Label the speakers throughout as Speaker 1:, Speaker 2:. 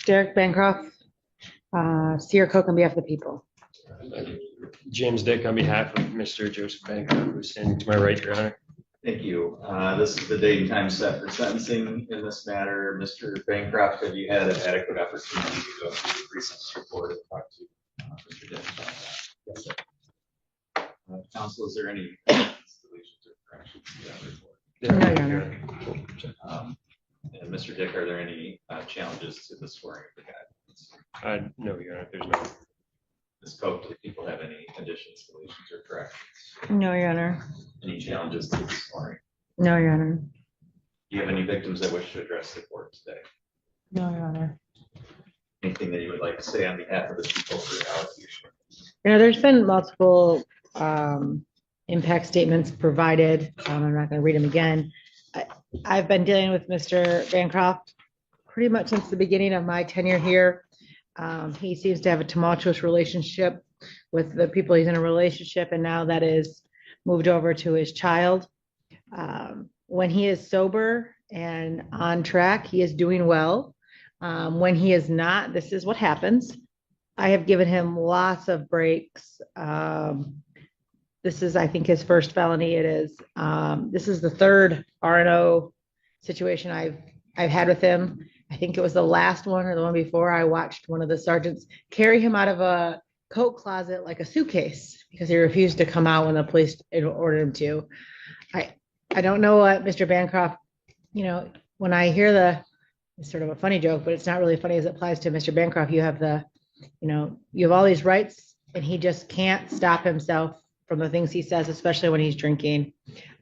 Speaker 1: Derek Bancroft, Sierra Coke on behalf of the people.
Speaker 2: James Dick on behalf of Mr. Joseph Bancroft, who's standing to my right, Your Honor.
Speaker 3: Thank you. This is the date and time set for sentencing in this matter. Mr. Bancroft, have you had an adequate opportunity to go through the pre-sentence report and talk to Mr. Dick about that? Yes, sir. Counsel, is there any deletions or corrections to that report?
Speaker 1: No, Your Honor.
Speaker 3: And Mr. Dick, are there any challenges to the swearing of the guidelines?
Speaker 2: No, Your Honor, there's no.
Speaker 3: Ms. Cope, do people have any additions, deletions, or corrections?
Speaker 1: No, Your Honor.
Speaker 3: Any challenges to the swearing?
Speaker 1: No, Your Honor.
Speaker 3: Do you have any victims that wish to address the court today?
Speaker 1: No, Your Honor.
Speaker 3: Anything that you would like to say on behalf of the people for the allocution?
Speaker 1: There's been multiple impact statements provided. I'm not going to read them again. I've been dealing with Mr. Bancroft pretty much since the beginning of my tenure here. He seems to have a tumultuous relationship with the people he's in a relationship, and now that is moved over to his child. When he is sober and on track, he is doing well. When he is not, this is what happens. I have given him lots of breaks. This is, I think, his first felony. It is. This is the third R&O situation I've had with him. I think it was the last one or the one before. I watched one of the sergeants carry him out of a coat closet like a suitcase because he refused to come out when the police ordered him to. I don't know what Mr. Bancroft, when I hear it's sort of a funny joke, but it's not really funny as it applies to Mr. Bancroft. You have you have all these rights, and he just can't stop himself from the things he says, especially when he's drinking.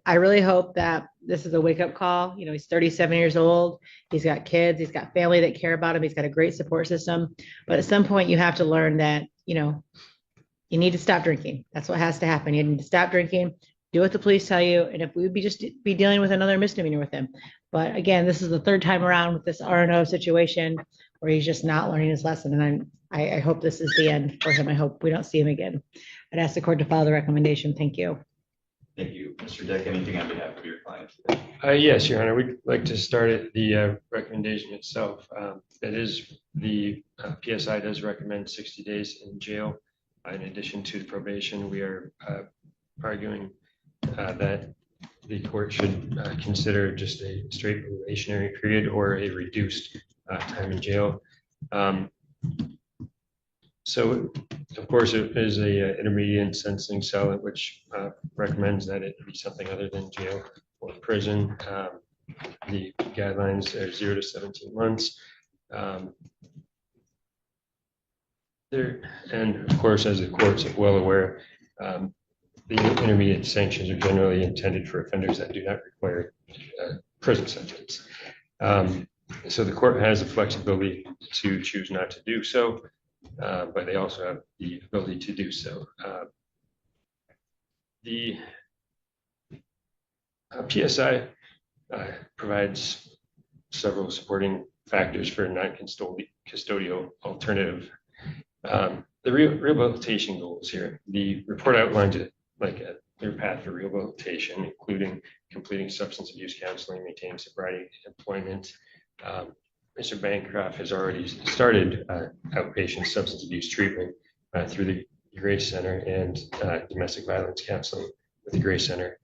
Speaker 1: I really hope that this is a wake-up call. He's 37 years old. He's got kids. He's got family that care about him. He's got a great support system. But at some point, you have to learn that, you need to stop drinking. That's what has to happen. You need to stop drinking, do what the police tell you, and if we would be dealing with another misdemeanor with him. But again, this is the third time around with this R&O situation where he's just not learning his lesson. And I hope this is the end for him. I hope we don't see him again. I'd ask the court to follow the recommendation. Thank you.
Speaker 3: Thank you. Mr. Dick, anything on behalf of your client today?
Speaker 2: Yes, Your Honor, we'd like to start at the recommendation itself. That is, the PSI does recommend 60 days in jail. In addition to the probation, we are arguing that the court should consider just a straight probationary period or a reduced time in jail. So, of course, it is a intermediate sentencing cell, which recommends that it be something other than jail or prison. The guidelines are 0 to 17 months. And of course, as the courts are well aware, the intermediate sanctions are generally intended for offenders that do not require a prison sentence. So the court has the flexibility to choose not to do so. But they also have the ability to do so. The PSI provides several supporting factors for a non-custodial alternative. The rehabilitation goals here. The report outlines it like a clear path for rehabilitation, including completing substance abuse counseling, maintaining sobriety, employment. Mr. Bancroft has already started outpatient substance abuse treatment through the Grace Center and domestic violence counseling with the Grace Center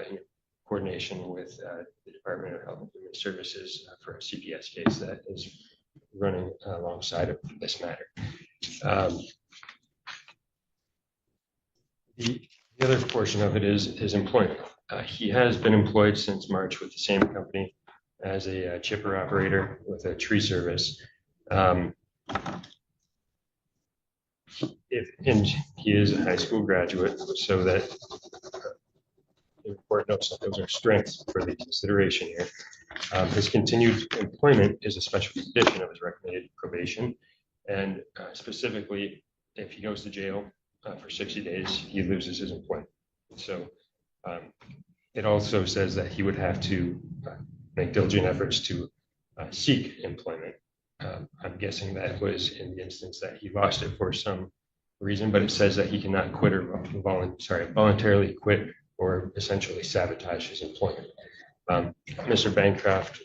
Speaker 2: in coordination with the Department of Health and Human Services for a CPS case that is running alongside of this matter. The other portion of it is his employment. He has been employed since March with the same company as a chipper operator with a tree service. And he is a high school graduate, so that the report notes that those are strengths for the consideration here. His continued employment is a special condition of his recommended probation. And specifically, if he goes to jail for 60 days, he loses his employment. So it also says that he would have to make diligent efforts to seek employment. I'm guessing that was in the instance that he lost it for some reason, but it says that he cannot quit or voluntarily quit or essentially sabotage his employment. Mr. Bancroft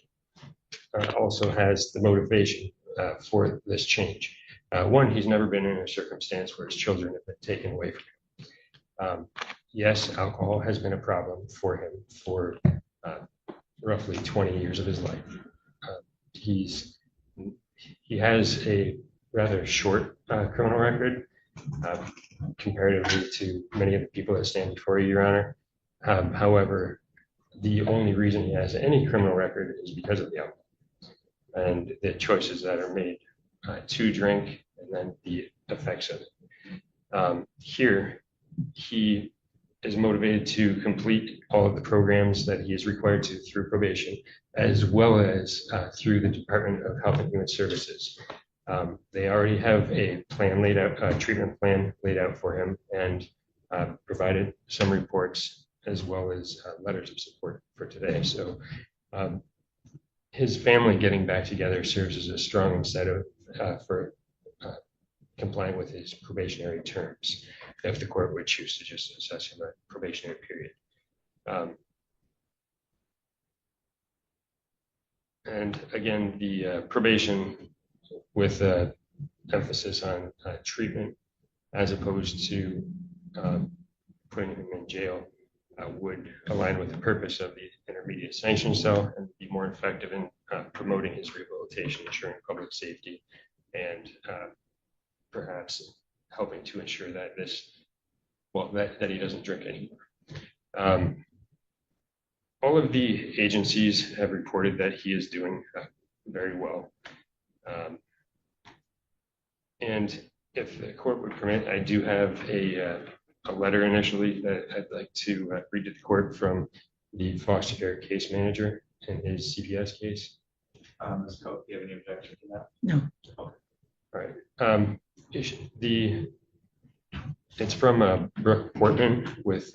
Speaker 2: also has the motivation for this change. One, he's never been in a circumstance where his children have been taken away from him. Yes, alcohol has been a problem for him for roughly 20 years of his life. He has a rather short criminal record comparatively to many of the people that stand before you, Your Honor. However, the only reason he has any criminal record is because of the alcohol and the choices that are made to drink and then the effects of it. Here, he is motivated to complete all of the programs that he is required to through probation, as well as through the Department of Health and Human Services. They already have a plan laid out, a treatment plan laid out for him, and provided some reports as well as letters of support for today. So his family getting back together serves as a strong incentive for complying with his probationary terms, if the court would choose to just assess him a probationary period. And again, the probation with emphasis on treatment as opposed to putting him in jail would align with the purpose of the intermediate sanction cell and be more effective in promoting his rehabilitation, ensuring public safety, and perhaps helping to ensure that that he doesn't drink anymore. All of the agencies have reported that he is doing very well. And if the court would permit, I do have a letter initially that I'd like to read to the court from the foster care case manager in his CPS case.
Speaker 3: Ms. Coe, do you have any objection to that?
Speaker 1: No.
Speaker 3: Okay.
Speaker 2: All right. It's from Brooke Portman with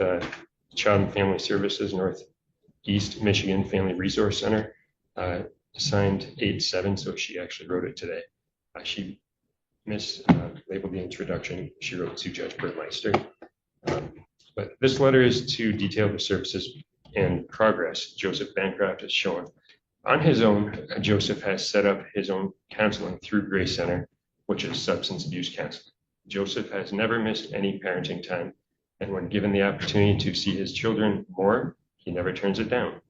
Speaker 2: Child and Family Services, Northeast Michigan Family Resource Center, signed 8/7, so she actually wrote it today. She mislabeled the introduction. She wrote to Judge Burmeister. But this letter is to detail the services and progress Joseph Bancroft has shown. On his own, Joseph has set up his own counseling through Grace Center, which is substance abuse counseling. Joseph has never missed any parenting time, and when given the opportunity to see his children more, he never turns it down.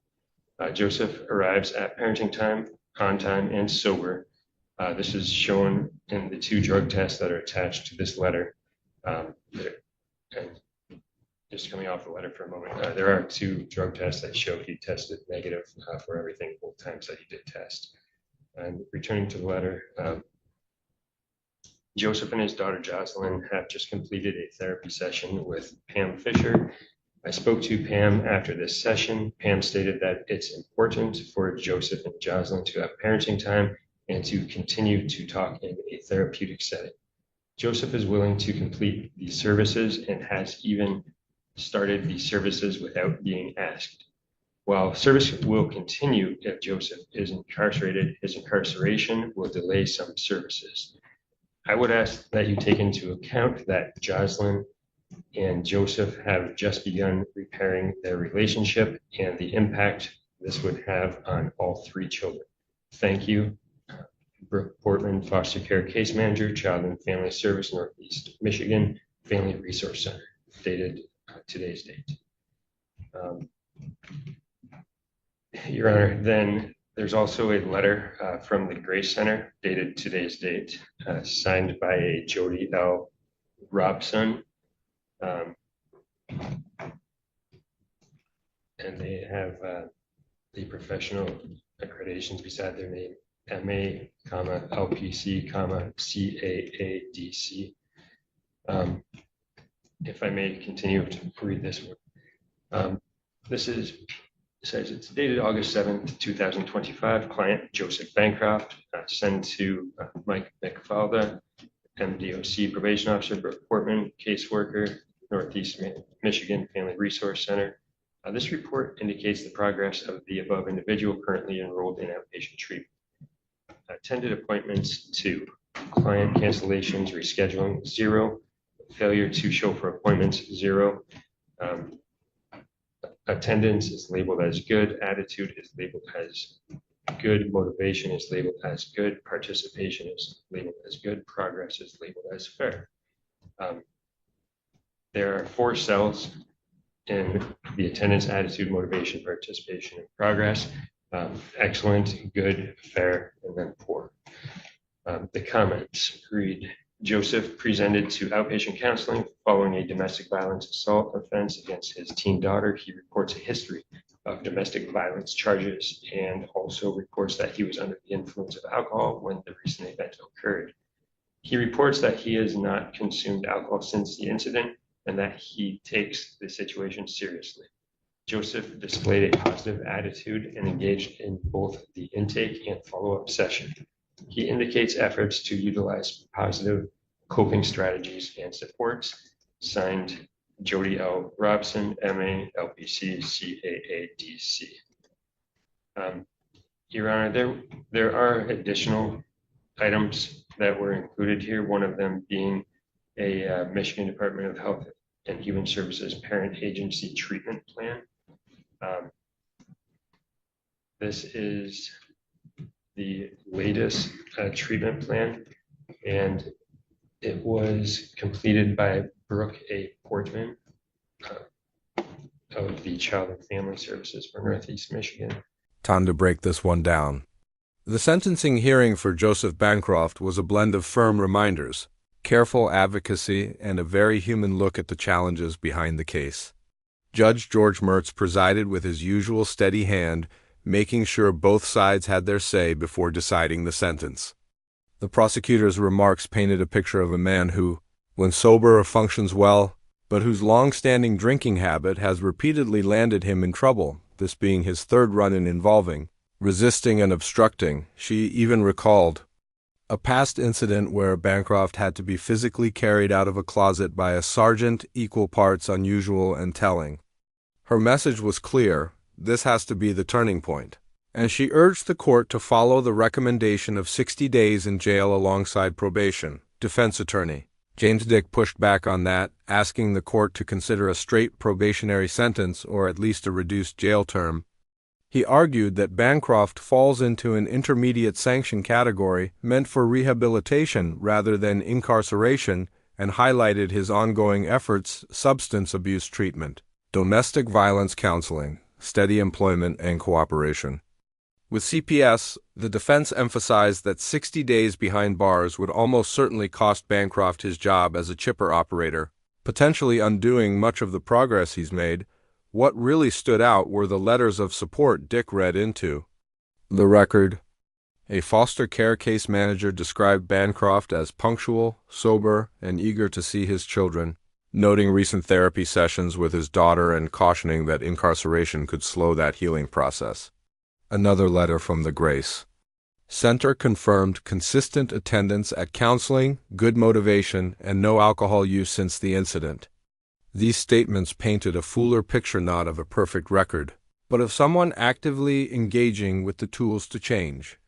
Speaker 2: Joseph arrives at parenting time on time and sober. This is shown in the 2 drug tests that are attached to this letter. And just coming off the letter for a moment, there are 2 drug tests that show he tested negative for everything both times that he did test. And returning to the letter, Joseph and his daughter Jocelyn have just completed a therapy session with Pam Fisher. I spoke to Pam after this session. Pam stated that it's important for Joseph and Jocelyn to have parenting time and to continue to talk in a therapeutic setting. Joseph is willing to complete these services and has even started these services without being asked. While service will continue if Joseph is incarcerated, his incarceration will delay some services. I would ask that you take into account that Jocelyn and Joseph have just begun repairing their relationship and the impact this would have on all 3 children. Thank you. Brooke Portman, Foster Care Case Manager, Child and Family Service, Northeast Michigan Family Resource Center, dated today's date. Your Honor, then there's also a letter from the Grace Center, dated today's date, signed by a Jody L. Robson. And they have the professional accreditations beside their name, MA, LPC, CAADC. If I may continue to read this one. This says it's dated August 7th, 2025. Client Joseph Bancroft, sent to Mike McFalda, MDOC Probation Officer, Brooke Portman, caseworker, Northeast Michigan Family Resource Center. This report indicates the progress of the above individual currently enrolled in outpatient treatment. Attended appointments 2, client cancellations, rescheduling 0, failure to show for appointments 0. Attendance is labeled as good, attitude is labeled as Good motivation is labeled as good, participation is labeled as good, progress is labeled as fair. There are 4 cells in the attendance, attitude, motivation, participation, and progress. Excellent, good, fair, and then poor. The comments read, Joseph presented to outpatient counseling following a domestic violence assault offense against his teen daughter. He reports a history of domestic violence charges and also reports that he was under the influence of alcohol when the recent event occurred. He reports that he has not consumed alcohol since the incident and that he takes the situation seriously. Joseph displayed a positive attitude and engaged in both the intake and follow-up session. He indicates efforts to utilize positive coping strategies and supports. Signed, Jody L. Robson, MA, LPC, CAADC. Your Honor, there are additional items that were included here, one of them being a Michigan Department of Health and Human Services Parent Agency Treatment Plan. This is the latest treatment plan, and it was completed by Brooke A. Portman of the Child and Family Services for Northeast Michigan.
Speaker 4: Time to break this one down. The sentencing hearing for Joseph Bancroft was a blend of firm reminders, careful advocacy, and a very human look at the challenges behind the case. Judge George Mertz presided with his usual steady hand, making sure both sides had their say before deciding the sentence. The prosecutor's remarks painted a picture of a man who, when sober, functions well, but whose long-standing drinking habit has repeatedly landed him in trouble, this being his 3rd run-in involving resisting and obstructing. She even recalled a past incident where Bancroft had to be physically carried out of a closet by a sergeant, equal parts unusual and telling. Her message was clear: this has to be the turning point. And she urged the court to follow the recommendation of 60 days in jail alongside probation. Defense attorney James Dick pushed back on that, asking the court to consider a straight probationary sentence or at least a reduced jail term. He argued that Bancroft falls into an intermediate sanction category meant for rehabilitation rather than incarceration, and highlighted his ongoing efforts: substance abuse treatment, domestic violence counseling, steady employment, and cooperation. With CPS, the defense emphasized that 60 days behind bars would almost certainly cost Bancroft his job as a chipper operator, potentially undoing much of the progress he's made. What really stood out were the letters of support Dick read into the record. A foster care case manager described Bancroft as punctual, sober, and eager to see his children, noting recent therapy sessions with his daughter and cautioning that incarceration could slow that healing process. Another letter from the Grace Center confirmed consistent attendance at counseling, good motivation, and no alcohol use since the incident. These statements painted a fuller picture not of a perfect record, but of someone actively engaging with the tools to change.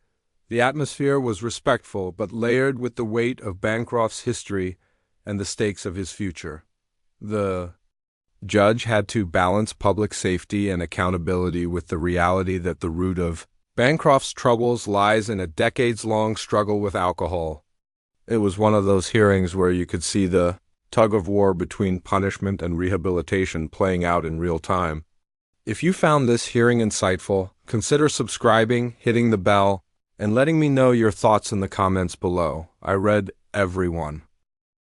Speaker 4: The atmosphere was respectful but layered with the weight of Bancroft's history and the stakes of his future. The judge had to balance public safety and accountability with the reality that the root of Bancroft's troubles lies in a decades-long struggle with alcohol. It was one of those hearings where you could see the tug-of-war between punishment and rehabilitation playing out in real time. If you found this hearing insightful, consider subscribing, hitting the bell, and letting me know your thoughts in the comments below. I read every one.